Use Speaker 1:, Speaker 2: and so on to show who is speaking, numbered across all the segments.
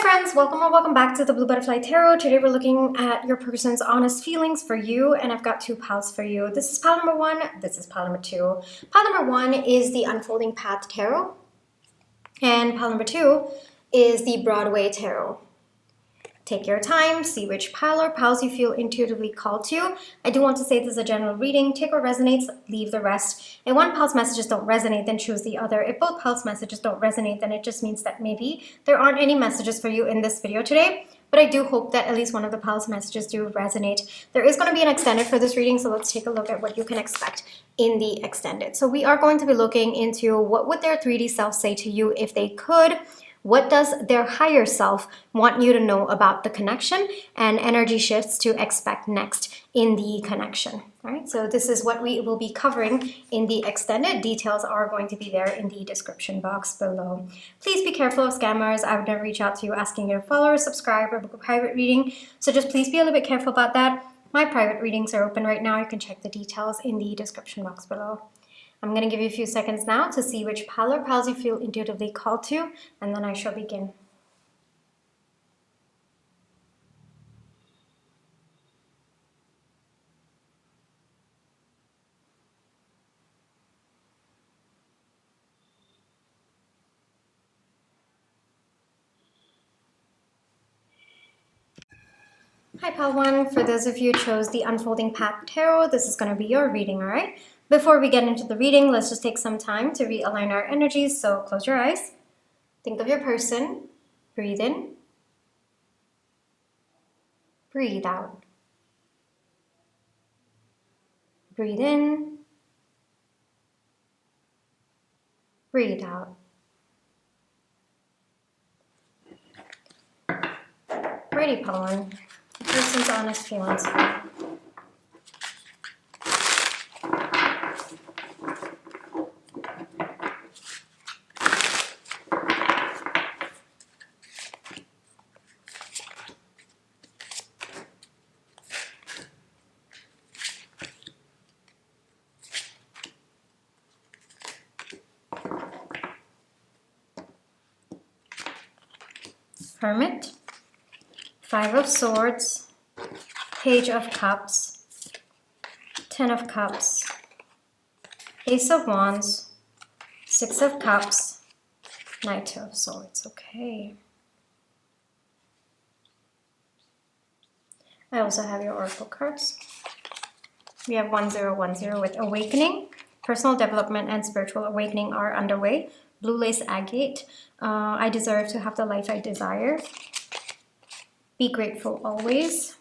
Speaker 1: friends, welcome or welcome back to the Blue Butterfly Tarot. Today we're looking at your person's honest feelings for you, and I've got two piles for you. This is pile number one, this is pile number two. Pile number one is the Unfolding Path Tarot, and pile number two is the Broadway Tarot. Take your time, see which pile or piles you feel intuitively called to. I do want to say this is a general reading. Take what resonates, leave the rest. If one pile's messages don't resonate, then choose the other. If both piles' messages don't resonate, then it just means that maybe there aren't any messages for you in this video today. But I do hope that at least one of the pile's messages do resonate. There is going to be an extended for this reading, so let's take a look at what you can expect in the extended. So we are going to be looking into what would their 3D self say to you if they could. What does their higher self want you to know about the connection, and energy shifts to expect next in the connection? All right, so this is what we will be covering in the extended. Details are going to be there in the description box below. Please be careful of scammers. I would never reach out to you asking you to follow or subscribe or book a private reading. So just please be a little bit careful about that. My private readings are open right now. You can check the details in the description box below. I'm going to give you a few seconds now to see which pile or piles you feel intuitively called to, and then I shall begin. Hi, pile one. For those of you who chose the Unfolding Path Tarot, this is going to be your reading, all right? Before we get into the reading, let's just take some time to realign our energies. So close your eyes. Think of your person. Breathe in. Breathe out. Breathe in. Breathe out. Ready, pile one. The person's honest feelings for you. Hermit, Five of Swords, Page of Cups, Ten of Cups, Ace of Wands, Six of Cups, Knight of Swords. Okay. I also have your oracle cards. We have 1010 with Awakening. Personal development and spiritual awakening are underway. Blue lace agate. I deserve to have the life I desire. Be grateful always.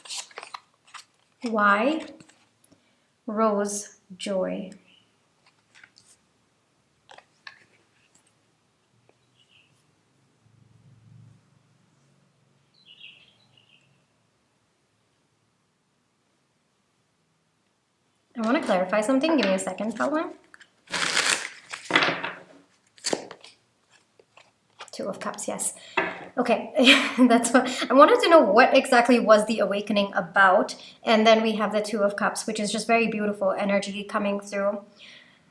Speaker 1: Why? Rose, joy. I want to clarify something. Give me a second, Paula. Two of Cups, yes. Okay, that's what I wanted to know. What exactly was the awakening about? And then we have the Two of Cups, which is just very beautiful energy coming through.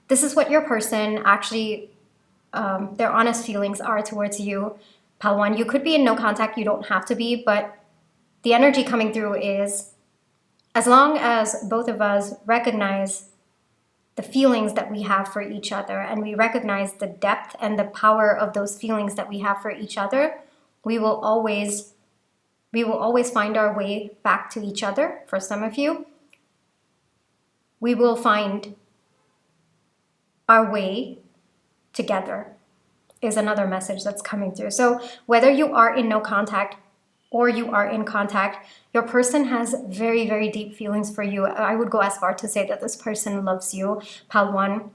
Speaker 1: This is what your person actually, their honest feelings are towards you. Pile one, you could be in no contact, you don't have to be, but the energy coming through is, as long as both of us recognize the feelings that we have for each other, and we recognize the depth and the power of those feelings that we have for each other, we will always find our way back to each other. For some of you, we will find our way together is another message that's coming through. So whether you are in no contact or you are in contact, your person has very, very deep feelings for you. I would go as far to say that this person loves you, pile one.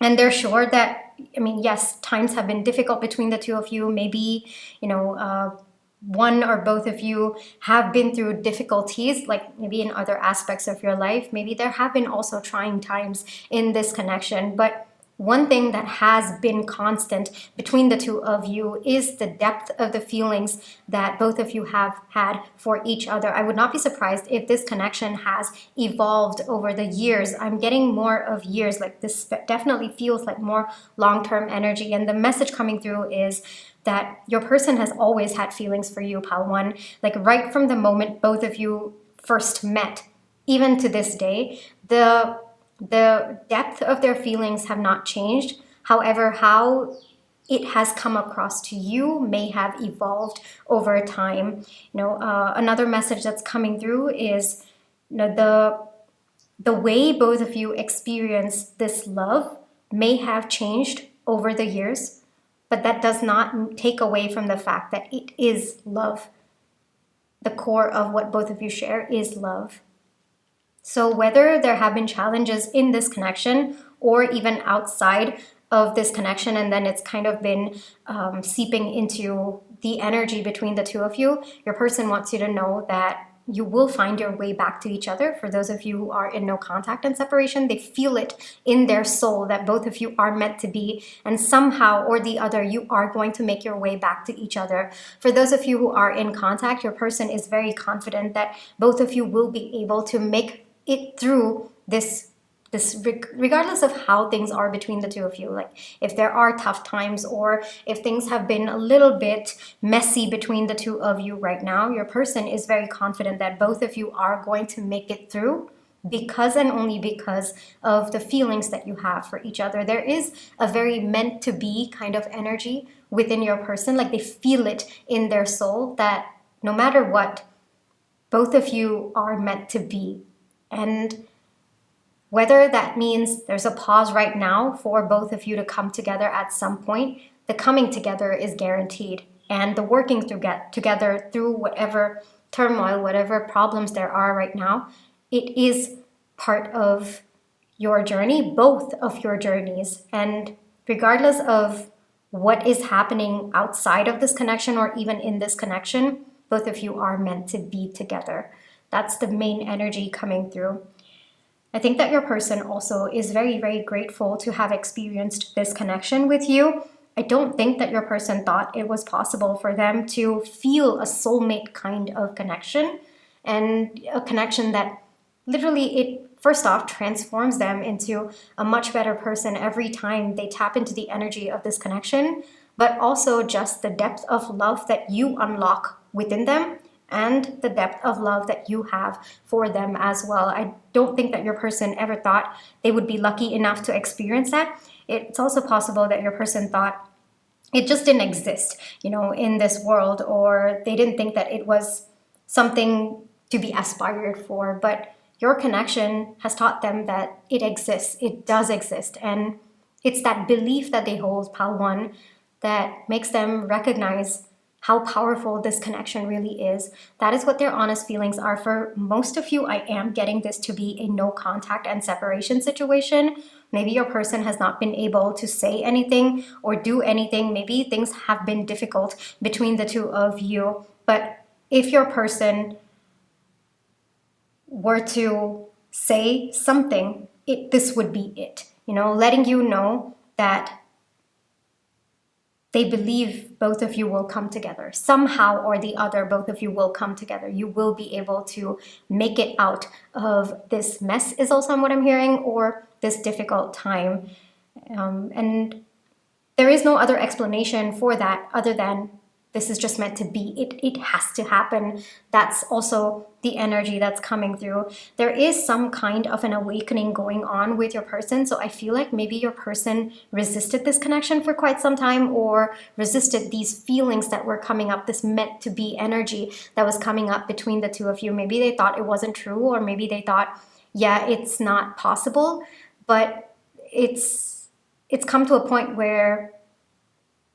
Speaker 1: And they're sure that, I mean, yes, times have been difficult between the two of you. Maybe, one or both of you have been through difficulties, like maybe in other aspects of your life. Maybe there have been also trying times in this connection, but one thing that has been constant between the two of you is the depth of the feelings that both of you have had for each other. I would not be surprised if this connection has evolved over the years. I'm getting more of years, like this definitely feels like more long-term energy. And the message coming through is that your person has always had feelings for you, Pal 1. Like right from the moment both of you first met, even to this day, the depth of their feelings have not changed. However, how it has come across to you may have evolved over time. Another message that's coming through is, the way both of you experience this love may have changed over the years, but that does not take away from the fact that it is love. The core of what both of you share is love. So whether there have been challenges in this connection or even outside of this connection, and then it's kind of been seeping into the energy between the two of you, your person wants you to know that you will find your way back to each other. For those of you who are in no contact and separation, they feel it in their soul that both of you are meant to be, and somehow or the other, you are going to make your way back to each other. For those of you who are in contact, your person is very confident that both of you will be able to make it through this regardless of how things are between the two of you. Like if there are tough times or if things have been a little bit messy between the two of you right now, your person is very confident that both of you are going to make it through, because and only because of the feelings that you have for each other. There is a very meant to be kind of energy within your person. Like they feel it in their soul that no matter what, both of you are meant to be. And whether that means there's a pause right now for both of you to come together at some point, the coming together is guaranteed. And the working together through whatever turmoil, whatever problems there are right now, it is part of your journey, both of your journeys. And regardless of what is happening outside of this connection or even in this connection, both of you are meant to be together. That's the main energy coming through. I think that your person also is very, very grateful to have experienced this connection with you. I don't think that your person thought it was possible for them to feel a soulmate kind of connection, and a connection that literally, it first off transforms them into a much better person every time they tap into the energy of this connection, but also just the depth of love that you unlock within them and the depth of love that you have for them as well. I don't think that your person ever thought they would be lucky enough to experience that. It's also possible that your person thought it just didn't exist, in this world, or they didn't think that it was something to be aspired for. But your connection has taught them that it exists, it does exist. And it's that belief that they hold, Pal 1, that makes them recognize how powerful this connection really is. That is what their honest feelings are. For most of you, I am getting this to be a no contact and separation situation. Maybe your person has not been able to say anything or do anything. Maybe things have been difficult between the two of you. But if your person were to say something, this would be it. Letting you know that they believe both of you will come together. Somehow or the other, both of you will come together. You will be able to make it out of this mess, is also what I'm hearing, or this difficult time. And there is no other explanation for that other than this is just meant to be. It has to happen. That's also the energy that's coming through. There is some kind of an awakening going on with your person. So I feel like maybe your person resisted this connection for quite some time, or resisted these feelings that were coming up, this meant to be energy that was coming up between the two of you. Maybe they thought it wasn't true, or maybe they thought, yeah, it's not possible. But it's come to a point where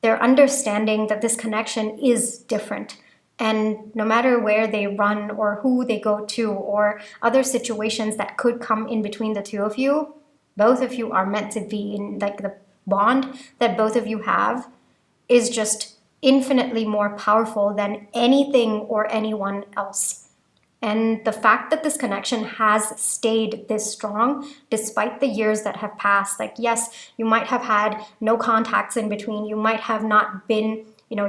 Speaker 1: they're understanding that this connection is different. And no matter where they run or who they go to or other situations that could come in between the two of you, both of you are meant to be. In like the bond that both of you have is just infinitely more powerful than anything or anyone else. And the fact that this connection has stayed this strong despite the years that have passed, like, yes, you might have had no contacts in between, you might have not been,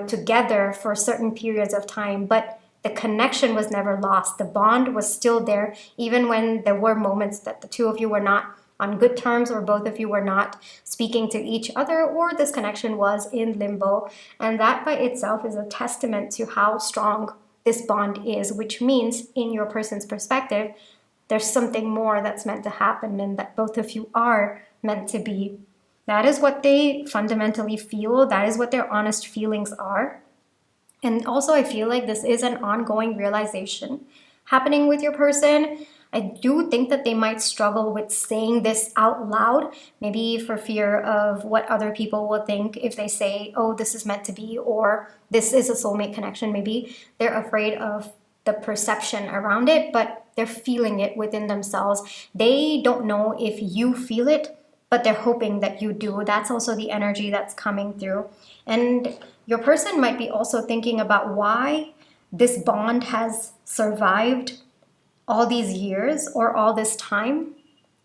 Speaker 1: together for certain periods of time, but the connection was never lost. The bond was still there, even when there were moments that the two of you were not on good terms, or both of you were not speaking to each other, or this connection was in limbo. And that by itself is a testament to how strong this bond is, which means in your person's perspective, there's something more that's meant to happen and that both of you are meant to be. That is what they fundamentally feel. That is what their honest feelings are. And also, I feel like this is an ongoing realization happening with your person. I do think that they might struggle with saying this out loud, maybe for fear of what other people will think if they say, oh, this is meant to be, or this is a soulmate connection. Maybe they're afraid of the perception around it, but they're feeling it within themselves. They don't know if you feel it, but they're hoping that you do. That's also the energy that's coming through. And your person might be also thinking about why this bond has survived all these years or all this time,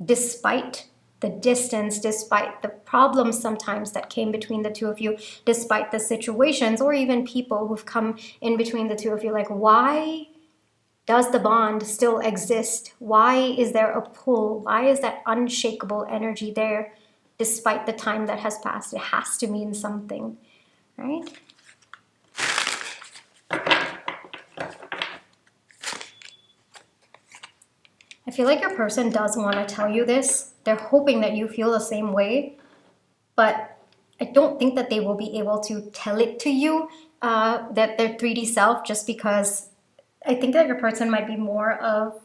Speaker 1: despite the distance, despite the problems sometimes that came between the two of you, despite the situations or even people who've come in between the two of you. Like, why does the bond still exist? Why is there a pull? Why is that unshakable energy there despite the time that has passed? It has to mean something, right? I feel like your person does want to tell you this. They're hoping that you feel the same way, but I don't think that they will be able to tell it to you, that their 3D self, just because I think that your person might be more of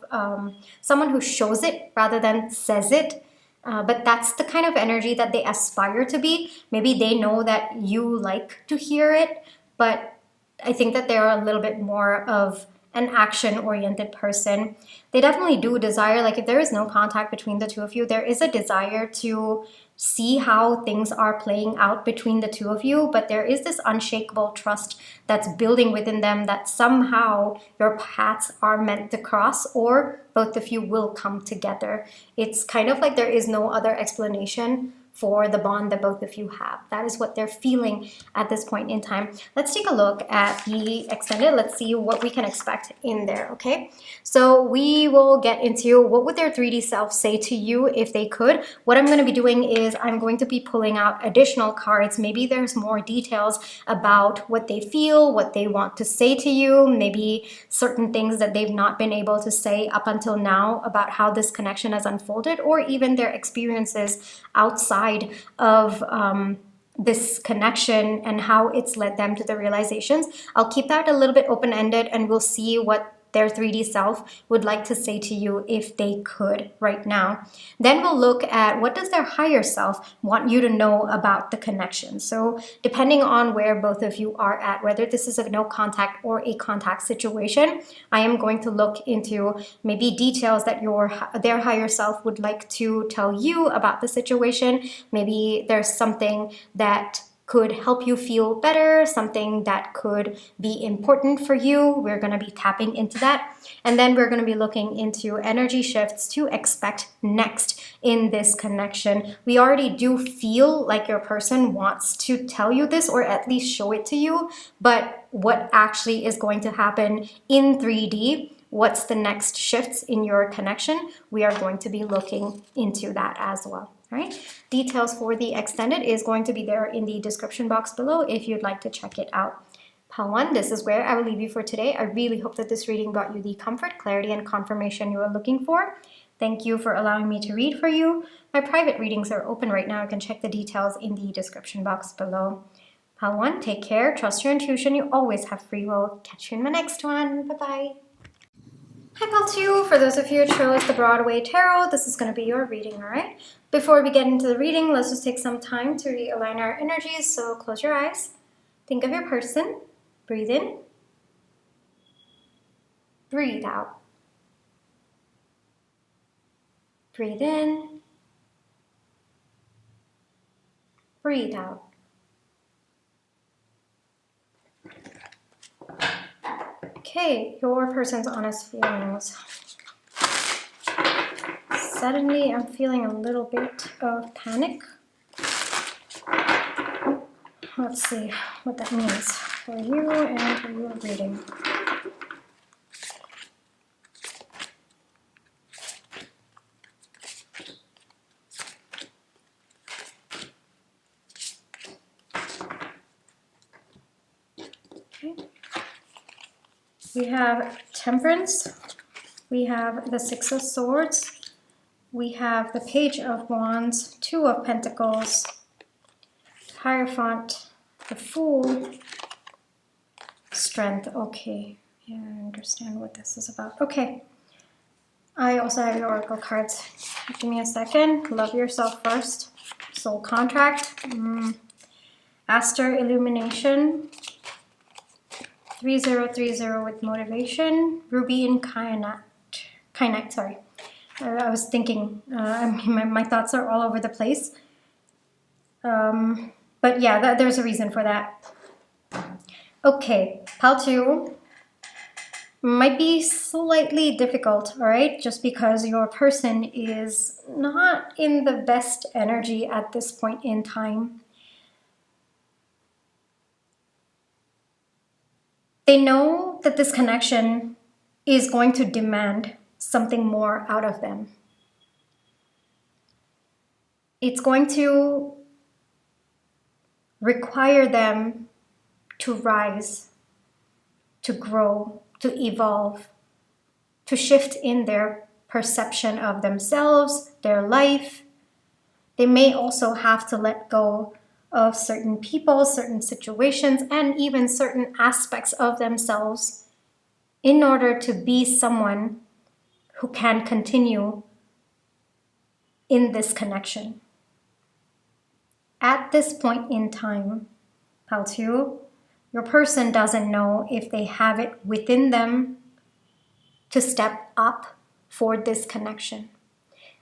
Speaker 1: someone who shows it rather than says it. But that's the kind of energy that they aspire to be. Maybe they know that you like to hear it, but I think that they're a little bit more of an action-oriented person. They definitely do desire, like if there is no contact between the two of you, there is a desire to see how things are playing out between the two of you, but there is this unshakable trust that's building within them that somehow your paths are meant to cross, or both of you will come together. It's kind of like there is no other explanation for the bond that both of you have. That is what they're feeling at this point in time. Let's take a look at the extended. Let's see what we can expect in there, okay? So we will get into what would their 3D self say to you if they could. What I'm going to be doing is I'm going to be pulling out additional cards. Maybe there's more details about what they feel, what they want to say to you, maybe certain things that they've not been able to say up until now about how this connection has unfolded, or even their experiences outside of this connection and how it's led them to the realizations. I'll keep that a little bit open-ended, and we'll see what their 3D self would like to say to you if they could right now. Then we'll look at what does their higher self want you to know about the connection. So depending on where both of you are at, whether this is a no contact or a contact situation, I am going to look into maybe details that their higher self would like to tell you about the situation. Maybe there's something that could help you feel better, something that could be important for you. We're going to be tapping into that. And then we're going to be looking into energy shifts to expect next in this connection. We already do feel like your person wants to tell you this, or at least show it to you, but what actually is going to happen in 3D, what's the next shifts in your connection, we are going to be looking into that as well. Right? Details for the extended is going to be there in the description box below if you'd like to check it out. Pile 1, this is where I will leave you for today. I really hope that this reading brought you the comfort, clarity, and confirmation you are looking for. Thank you for allowing me to read for you. My private readings are open right now. You can check the details in the description box below. Pile 1, take care, trust your intuition. You always have free will. Catch you in my next one. Bye-bye. Hi, Pile 2. For those of you who chose the Broadway Tarot, this is going to be your reading, all right? Before we get into the reading, let's just take some time to realign our energies. So close your eyes. Think of your person. Breathe in. Breathe out. Breathe in. Breathe out. Okay, your person's honest feelings. Suddenly, I'm feeling a little bit of panic. Let's see what that means for you and for your reading. We have Temperance. We have the Six of Swords. We have the Page of Wands, Two of Pentacles, Hierophant, the Fool, Strength. Okay, yeah, I understand what this is about. Okay, I also have your Oracle cards. Give me a second. Love yourself first. Soul Contract. Aster Illumination. 3030 with Motivation. Ruby and Kyanite, sorry. I was thinking, my thoughts are all over the place. But yeah, there's a reason for that. Okay, Pile 2 might be slightly difficult, all right? Just because your person is not in the best energy at this point in time. They know that this connection is going to demand something more out of them. It's going to require them to rise, to grow, to evolve, to shift in their perception of themselves, their life. They may also have to let go of certain people, certain situations, and even certain aspects of themselves in order to be someone who can continue in this connection. At this point in time, Pile 2, your person doesn't know if they have it within them to step up for this connection.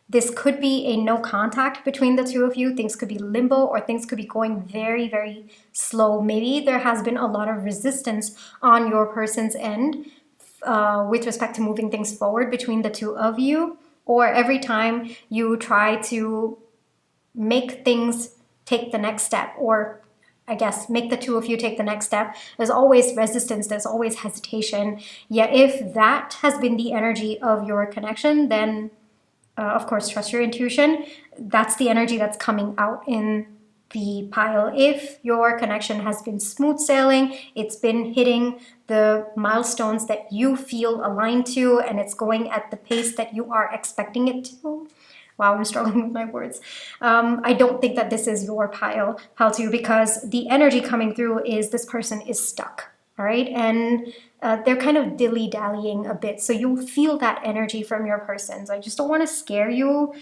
Speaker 1: This could be a no contact between the two of you. Things could be limbo, or things could be going very, very slow. Maybe there has been a lot of resistance on your person's end with respect to moving things forward between the two of you, or every time you try to make things take the next step, or I guess make the two of you take the next step, there's always resistance, there's always hesitation. Yet if that has been the energy of your connection, then of course, trust your intuition. That's the energy that's coming out in the pile. If your connection has been smooth sailing, it's been hitting the milestones that you feel aligned to, and it's going at the pace that you are expecting it to. Wow, I'm struggling with my words. I don't think that this is your pile 2, because the energy coming through is this person is stuck. All right, and they're kind of dilly-dallying a bit, so you'll feel that energy from your person. So I just don't want to scare you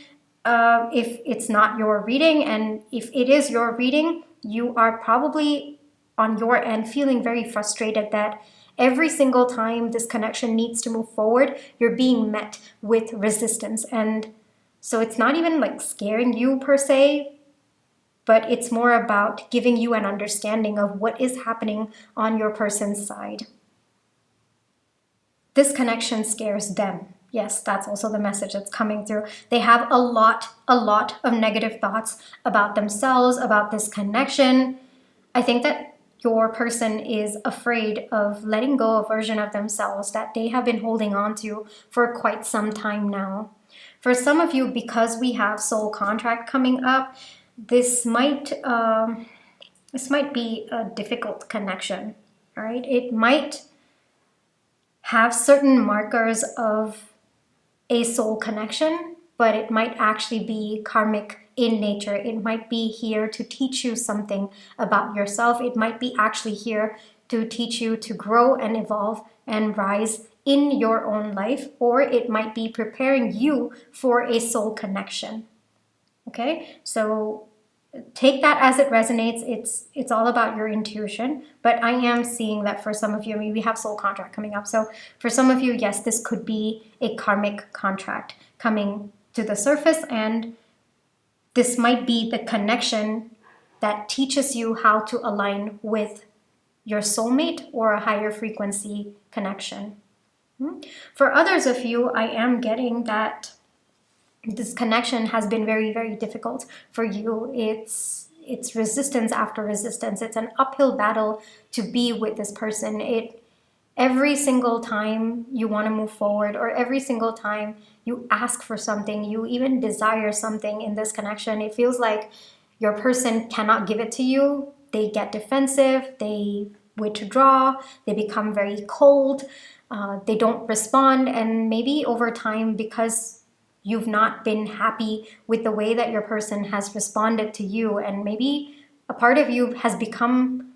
Speaker 1: if it's not your reading, and if it is your reading, you are probably on your end feeling very frustrated that every single time this connection needs to move forward, you're being met with resistance. And so it's not even like scaring you per se, but it's more about giving you an understanding of what is happening on your person's side. This connection scares them. Yes, that's also the message that's coming through. They have a lot of negative thoughts about themselves, about this connection. I think that your person is afraid of letting go of a version of themselves that they have been holding on to for quite some time now. For some of you, because we have soul contract coming up, this might be a difficult connection, all right? It might have certain markers of a soul connection, but it might actually be karmic in nature. It might be here to teach you something about yourself. It might be actually here to teach you to grow and evolve and rise in your own life, or it might be preparing you for a soul connection. Okay, so take that as it resonates. It's all about your intuition, but I am seeing that for some of you, I mean, we have soul contract coming up. So for some of you, yes, this could be a karmic contract coming to the surface, and this might be the connection that teaches you how to align with your soulmate or a higher frequency connection. For others of you, I am getting that this connection has been very, very difficult for you. It's resistance after resistance. It's an uphill battle to be with this person. Every single time you want to move forward, or every single time you ask for something, you even desire something in this connection, it feels like your person cannot give it to you. They get defensive. They withdraw, they become very cold, they don't respond, and maybe over time, because you've not been happy with the way that your person has responded to you, and maybe a part of you has become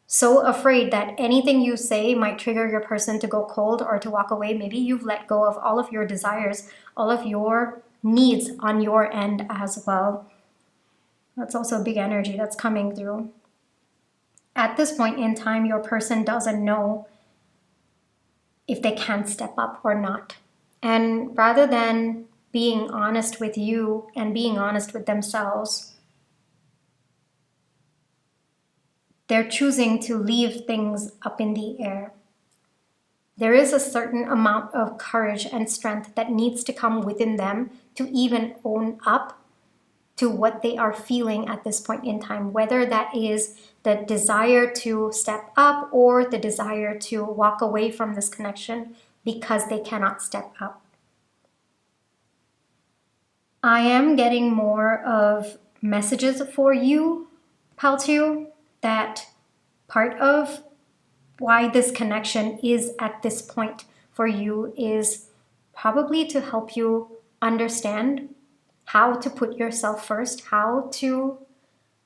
Speaker 1: so afraid that anything you say might trigger your person to go cold or to walk away. Maybe you've let go of all of your desires, all of your needs on your end as well. That's also a big energy that's coming through. At this point in time, your person doesn't know if they can step up or not. And rather than being honest with you and being honest with themselves, they're choosing to leave things up in the air. There is a certain amount of courage and strength that needs to come within them to even own up to what they are feeling at this point in time, whether that is the desire to step up or the desire to walk away from this connection because they cannot step up. I am getting more of messages for you, Pal 2, that part of why this connection is at this point for you is probably to help you understand how to put yourself first, how to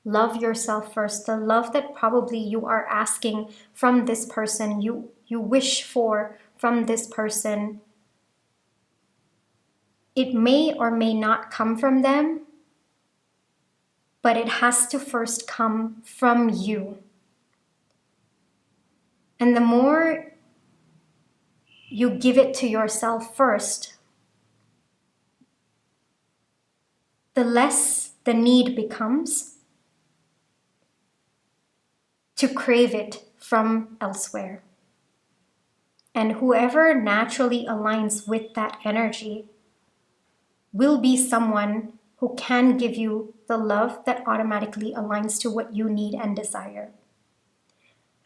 Speaker 1: love yourself first, the love that probably you are asking from this person, you wish for from this person. It may or may not come from them, but it has to first come from you. And the more you give it to yourself first, the less the need becomes to crave it from elsewhere. And whoever naturally aligns with that energy will be someone who can give you the love that automatically aligns to what you need and desire.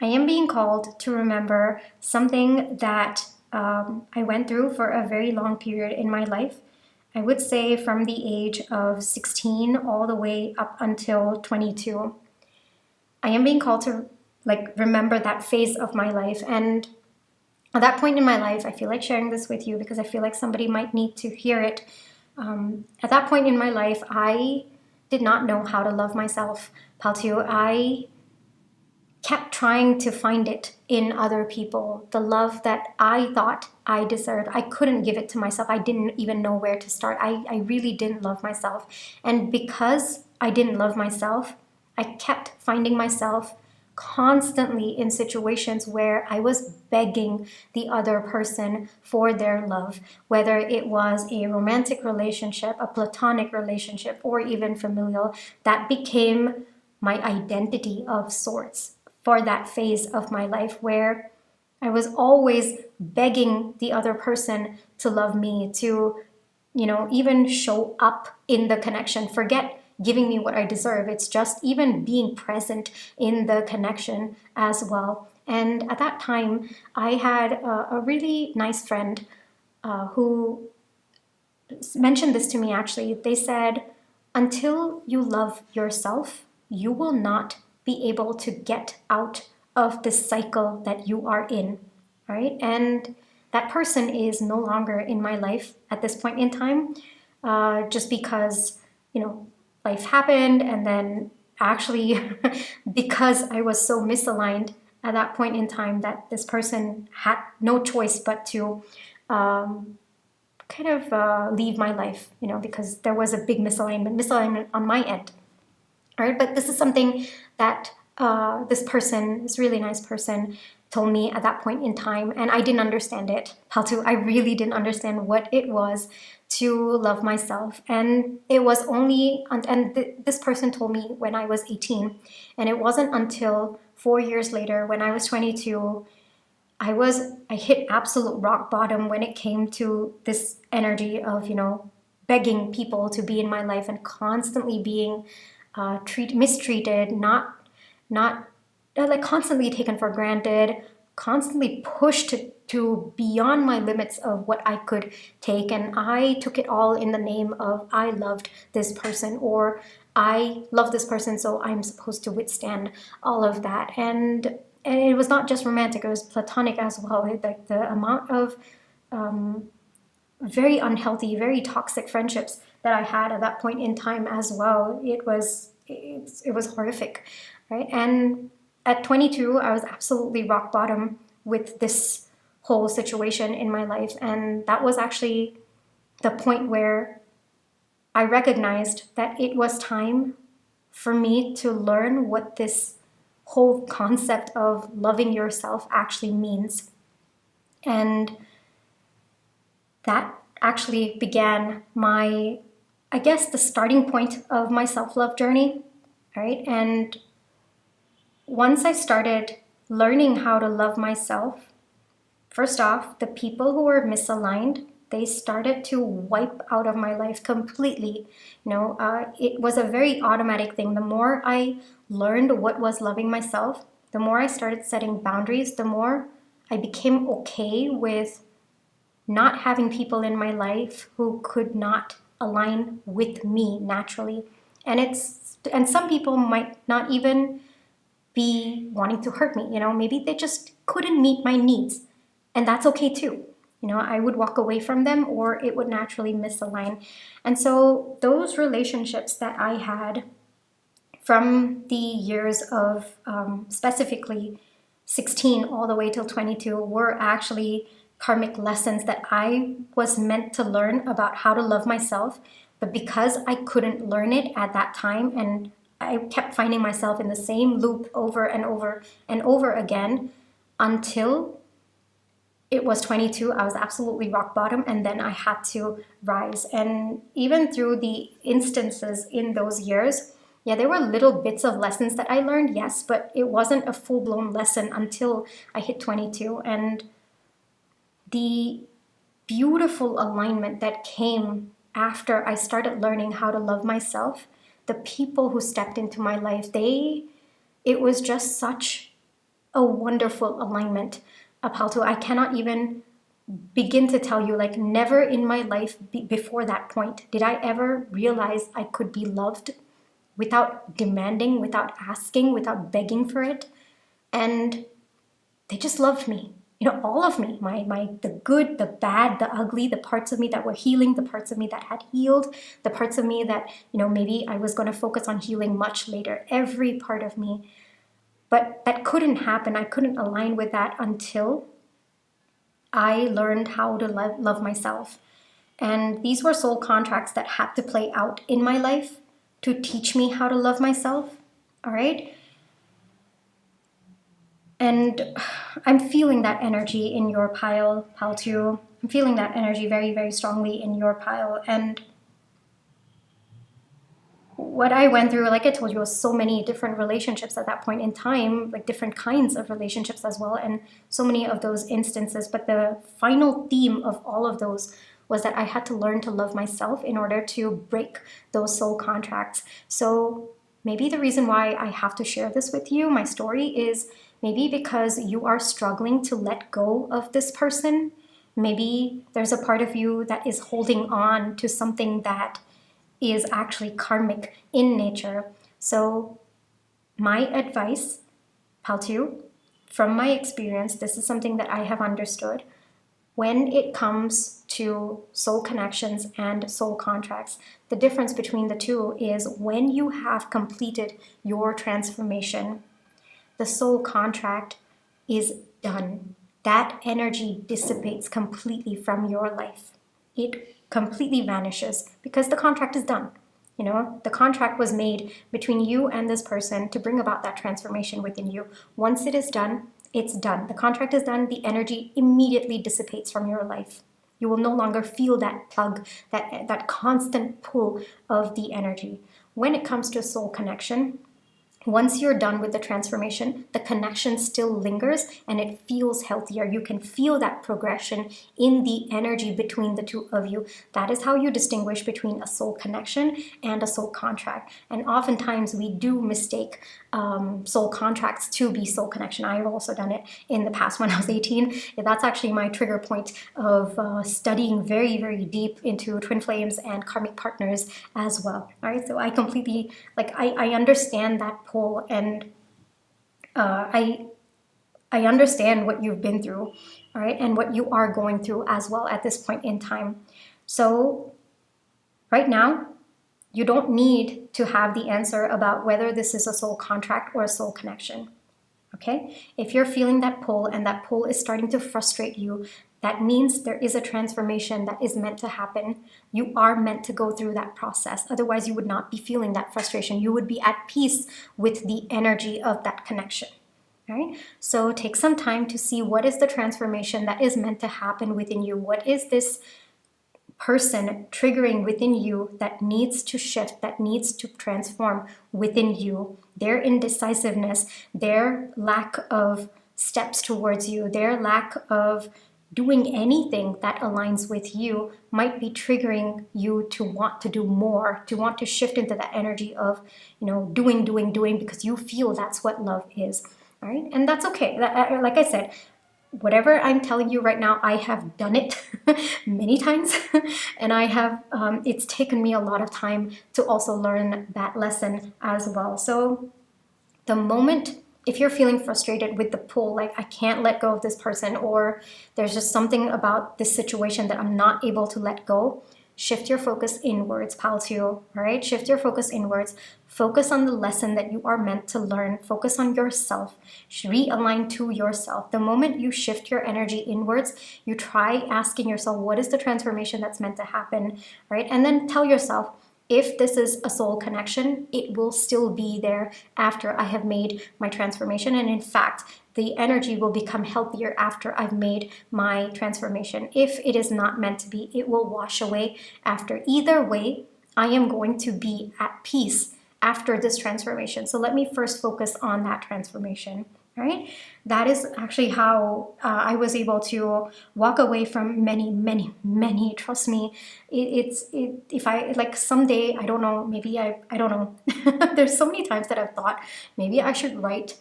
Speaker 1: I am being called to remember something that I went through for a very long period in my life. I would say from the age of 16 all the way up until 22. I am being called to remember that phase of my life. And at that point in my life, I feel like sharing this with you because I feel like somebody might need to hear it. At that point in my life, I did not know how to love myself, Paltu. I kept trying to find it in other people, the love that I thought I deserved. I couldn't give it to myself. I didn't even know where to start. I really didn't love myself. And because I didn't love myself, I kept finding myself constantly in situations where I was begging the other person for their love, whether it was a romantic relationship, a platonic relationship, or even familial. That became my identity of sorts for that phase of my life where I was always begging the other person to love me, to, even show up in the connection. Forget giving me what I deserve. It's just even being present in the connection as well. And at that time, I had a really nice friend who mentioned this to me actually. They said, until you love yourself, you will not be able to get out of the cycle that you are in, right? And that person is no longer in my life at this point in time, just because, life happened. And then actually, because I was so misaligned at that point in time, that this person had no choice but to leave my life, because there was a big misalignment on my end. All right, but this is something that this really nice person, told me at that point in time, and I didn't understand it. Paltu, I really didn't understand what it was to love myself, and it was only, this person told me when I was 18, and it wasn't until 4 years later when I was 22. I hit absolute rock bottom when it came to this energy of, begging people to be in my life and constantly being mistreated, not constantly taken for granted, constantly pushed to beyond my limits of what I could take. And I took it all in the name of I loved this person, or I love this person, so I'm supposed to withstand all of that. And and it was not just romantic, it was platonic as well. Like the amount of very unhealthy, very toxic friendships that I had at that point in time as well. It was horrific, right? And at 22, I was absolutely rock bottom with this whole situation in my life, and that was actually the point where I recognized that it was time for me to learn what this whole concept of loving yourself actually means. And that actually began my, I guess, the starting point of my self-love journey, right? And once I started learning how to love myself, first off, the people who were misaligned, they started to wipe out of my life completely. It was a very automatic thing. The more I learned what was loving myself, the more I started setting boundaries, the more I became okay with not having people in my life who could not align with me naturally. And some people might not even be wanting to hurt me. Maybe they just couldn't meet my needs, and that's okay too. I would walk away from them, or it would naturally misalign. And so those relationships that I had from the years of specifically 16 all the way till 22 were actually karmic lessons that I was meant to learn about how to love myself. But because I couldn't learn it at that time, and I kept finding myself in the same loop over and over and over again until it was 22, I was absolutely rock bottom, and then I had to rise. And even through the instances in those years, yeah, there were little bits of lessons that I learned, yes, but it wasn't a full-blown lesson until I hit 22. And the beautiful alignment that came after I started learning how to love myself, the people who stepped into my life, it was just such a wonderful alignment. Apalto, I cannot even begin to tell you, like, never in my life before that point did I ever realize I could be loved without demanding, without asking, without begging for it. And they just loved me. All of me, the good, the bad, the ugly, the parts of me that were healing, the parts of me that had healed, the parts of me that, maybe I was going to focus on healing much later, every part of me. But that couldn't happen. I couldn't align with that until I learned how to love myself. And these were soul contracts that had to play out in my life to teach me how to love myself. All right. And I'm feeling that energy in your pile 2. I'm feeling that energy very, very strongly in your pile. And what I went through, like I told you, was so many different relationships at that point in time, like different kinds of relationships as well, and so many of those instances. But the final theme of all of those was that I had to learn to love myself in order to break those soul contracts. So maybe the reason why I have to share this with you, my story, is maybe because you are struggling to let go of this person. Maybe there's a part of you that is holding on to something that is actually karmic in nature. So my advice, Paltu, from my experience, this is something that I have understood. When it comes to soul connections and soul contracts, the difference between the two is when you have completed your transformation, the soul contract is done. That energy dissipates completely from your life. It completely vanishes because the contract is done. The contract was made between you and this person to bring about that transformation within you. Once it is done, it's done. The contract is done. The energy immediately dissipates from your life. You will no longer feel that tug, that constant pull of the energy. When it comes to a soul connection, once you're done with the transformation, the connection still lingers and it feels healthier. You can feel that progression in the energy between the two of you. That is how you distinguish between a soul connection and a soul contract. And oftentimes we do mistake soul contracts to be soul connection. I've also done it in the past when I was 18. That's actually my trigger point of studying very, very deep into twin flames and karmic partners as well. All right, so I completely, I understand that pull, and I I understand what you've been through, all right, and what you are going through as well at this point in time. So right now, you don't need to have the answer about whether this is a soul contract or a soul connection. Okay? If you're feeling that pull and that pull is starting to frustrate you, that means there is a transformation that is meant to happen. You are meant to go through that process. Otherwise, you would not be feeling that frustration. You would be at peace with the energy of that connection. Right? So take some time to see what is the transformation that is meant to happen within you. What is this person triggering within you that needs to shift, that needs to transform within you? Their indecisiveness, their lack of steps towards you, their lack of doing anything that aligns with you might be triggering you to want to do more, to want to shift into that energy of, doing, because you feel that's what love is. All right. And that's okay. Like I said, whatever I'm telling you right now, I have done it many times, and I have, it's taken me a lot of time to also learn that lesson as well. So the moment, if you're feeling frustrated with the pull, like I can't let go of this person, or there's just something about this situation that I'm not able to let go, shift your focus inwards, pal two, all right? Shift your focus inwards. Focus on the lesson that you are meant to learn. Focus on yourself. Realign to yourself. The moment you shift your energy inwards, you try asking yourself, what is the transformation that's meant to happen, right? And then tell yourself, if this is a soul connection, it will still be there after I have made my transformation. And in fact, the energy will become healthier after I've made my transformation. If it is not meant to be, it will wash away after. Either way, I am going to be at peace after this transformation. So let me first focus on that transformation. Right? That is actually how I was able to walk away from many, trust me, if I, like someday, I don't know, maybe I don't know. There's so many times that I've thought maybe I should write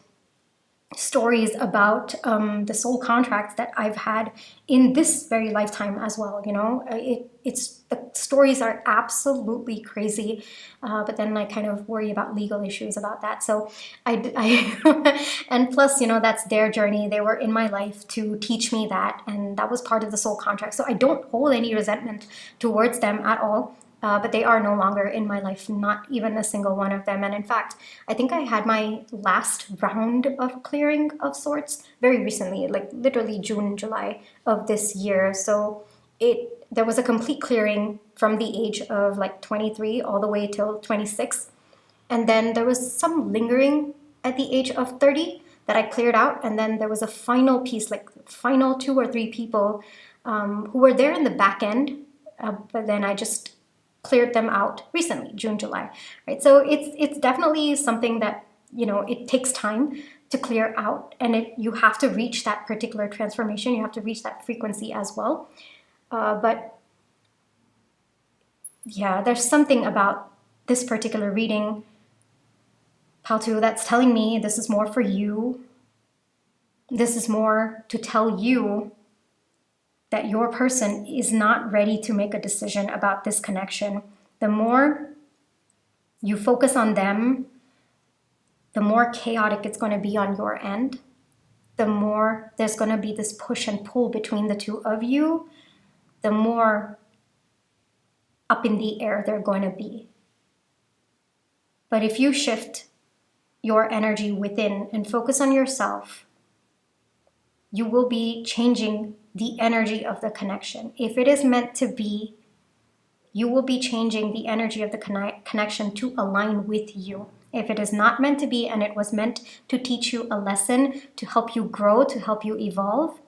Speaker 1: stories about the soul contracts that I've had in this very lifetime as well. It's the stories are absolutely crazy, but then I kind of worry about legal issues about that. So I and plus, that's their journey. They were in my life to teach me that, and that was part of the soul contract. So I don't hold any resentment towards them at all. But they are no longer in my life, not even a single one of them. And in fact, I think I had my last round of clearing of sorts very recently, like literally June, July of this year. So there was a complete clearing from the age of like 23 all the way till 26. And then there was some lingering at the age of 30 that I cleared out. And then there was a final piece, like final 2 or 3 people who were there in the back end. But then I just cleared them out recently, June, July, right? So it's definitely something that, it takes time to clear out, and you have to reach that particular transformation. You have to reach that frequency as well. But yeah, there's something about this particular reading, Paltu, that's telling me this is more for you. This is more to tell you that your person is not ready to make a decision about this connection. The more you focus on them, the more chaotic it's going to be on your end. The more there's going to be this push and pull between the two of you, the more up in the air they're going to be. But if you shift your energy within and focus on yourself, you will be changing the energy of the connection. If it is meant to be, you will be changing the energy of the connection to align with you. If it is not meant to be and it was meant to teach you a lesson, to help you grow, to help you evolve,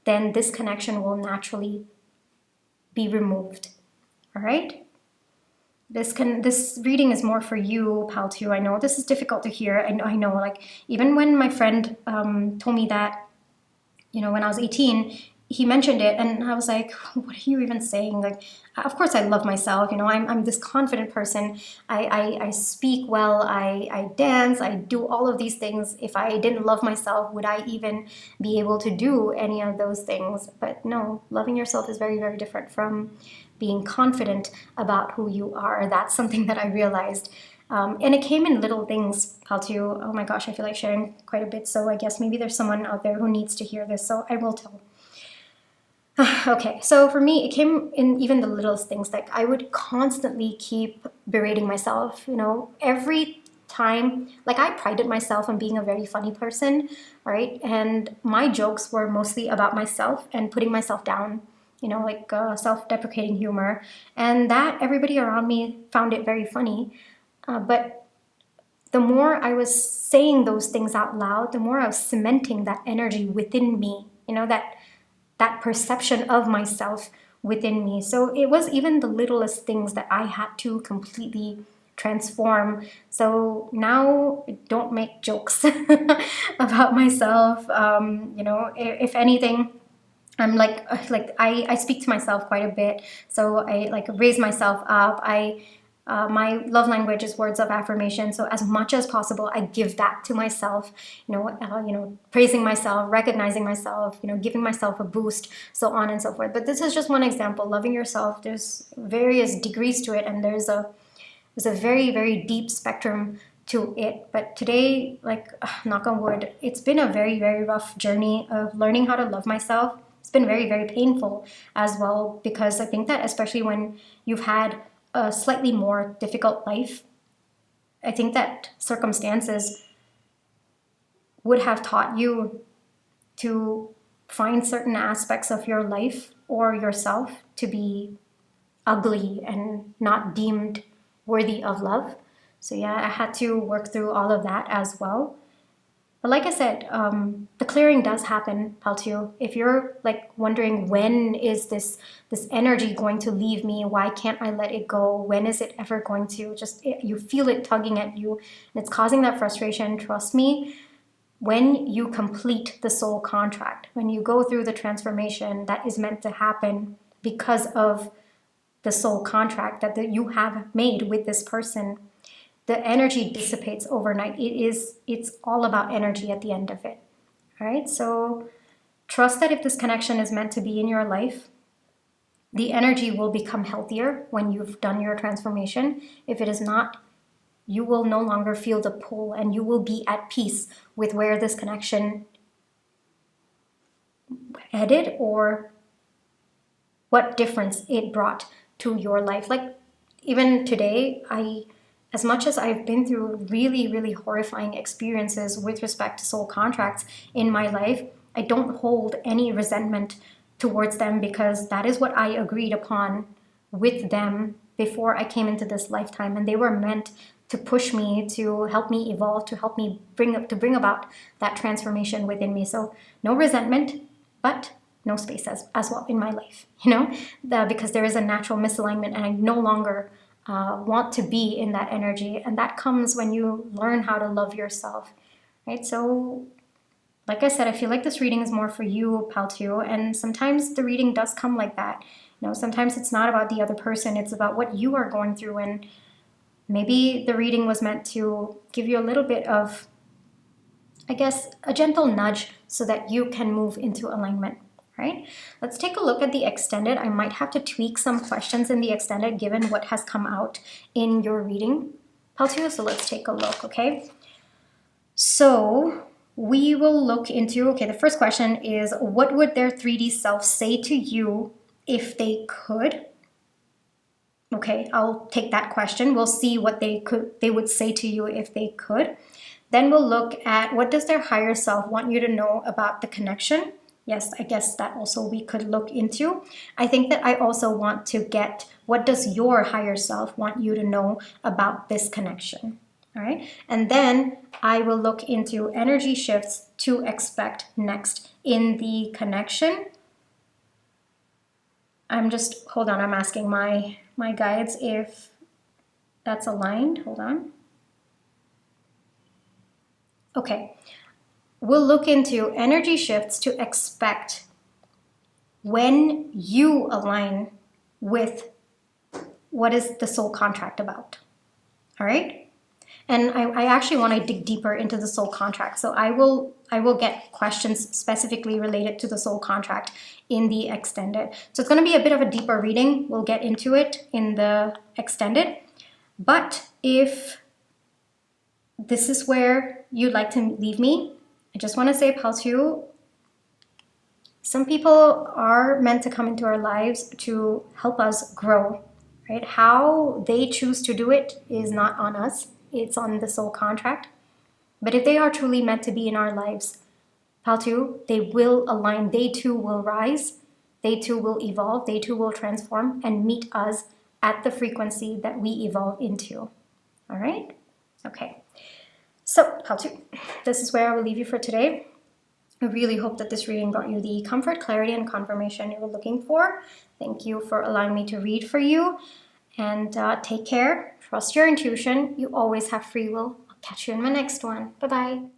Speaker 1: then this connection will naturally be removed. All right? This reading is more for you, pal two. I know this is difficult to hear. I know, like, even when my friend told me that, when I was 18, he mentioned it, and I was like, what are you even saying? Like, of course I love myself. I'm this confident person. I speak well. I dance. I do all of these things. If I didn't love myself, would I even be able to do any of those things? But no, loving yourself is very, very different from being confident about who you are. That's something that I realized And it came in little things, Paltu. Oh my gosh, I feel like sharing quite a bit. So I guess maybe there's someone out there who needs to hear this. So I will tell. Okay, so for me, it came in even the littlest things. Like I would constantly keep berating myself, every time. Like I prided myself on being a very funny person, right? And my jokes were mostly about myself and putting myself down, like self-deprecating humor. And that everybody around me found it very funny. But the more I was saying those things out loud, the more I was cementing that energy within me, that perception of myself within me. So it was even the littlest things that I had to completely transform. So now don't make jokes about myself. If anything, I'm like I speak to myself quite a bit. So I like raise myself up. My love language is words of affirmation. So as much as possible, I give that to myself. Praising myself, recognizing myself. Giving myself a boost, so on and so forth. But this is just one example. Loving yourself. There's various degrees to it, and there's a very, very deep spectrum to it. But today, knock on wood, it's been a very, very rough journey of learning how to love myself. It's been very, very painful as well, because I think that especially when you've had a slightly more difficult life, I think that circumstances would have taught you to find certain aspects of your life or yourself to be ugly and not deemed worthy of love. So yeah, I had to work through all of that as well. But like I said, the clearing does happen, Paltu. If you're wondering when is this energy going to leave me, why can't I let it go? When is it ever going to you feel it tugging at you and it's causing that frustration? Trust me, when you complete the soul contract, when you go through the transformation that is meant to happen because of the soul contract that you have made with this person, the energy dissipates overnight. It's all about energy at the end of it. All right, so trust that if this connection is meant to be in your life, the energy will become healthier when you've done your transformation. If it is not, you will no longer feel the pull, and you will be at peace with where this connection headed or what difference it brought to your life. Like even today, as much as I've been through really, really horrifying experiences with respect to soul contracts in my life, I don't hold any resentment towards them, because that is what I agreed upon with them before I came into this lifetime. And they were meant to push me, to help me evolve, to help me bring about that transformation within me. So no resentment, but no space as well in my life, because there is a natural misalignment, and I no longer want to be in that energy. And that comes when you learn how to love yourself, right? So like I said, I feel like this reading is more for you, Paltu, and sometimes the reading does come like that. Sometimes it's not about the other person, it's about what you are going through, and maybe the reading was meant to give you a little bit of, I guess, a gentle nudge so that you can move into alignment. Right? Let's take a look at the extended. I might have to tweak some questions in the extended given what has come out in your reading, Paltu. So let's take a look, okay? So we will look into, the first question is, what would their 3D self say to you if they could? Okay, I'll take that question. We'll see what they would say to you if they could. Then we'll look at, what does their higher self want you to know about the connection? Yes, I guess that also we could look into. I think that I also want to get, what does your higher self want you to know about this connection? All right. And then I will look into energy shifts to expect next in the connection. Hold on, I'm asking my guides if that's aligned. Hold on. Okay. We'll look into energy shifts to expect when you align with what is the soul contract about. All right? And I actually want to dig deeper into the soul contract. So I will get questions specifically related to the soul contract in the extended. So it's going to be a bit of a deeper reading. We'll get into it in the extended. But if this is where you'd like to leave me. I just want to say, Pal 2, some people are meant to come into our lives to help us grow, right? How they choose to do it is not on us. It's on the soul contract. But if they are truly meant to be in our lives, Pal 2, they will align. They too will rise. They too will evolve. They too will transform and meet us at the frequency that we evolve into. All right? Okay. So, Pal 2, this is where I will leave you for today. I really hope that this reading brought you the comfort, clarity, and confirmation you were looking for. Thank you for allowing me to read for you. And take care. Trust your intuition. You always have free will. I'll catch you in my next one. Bye-bye.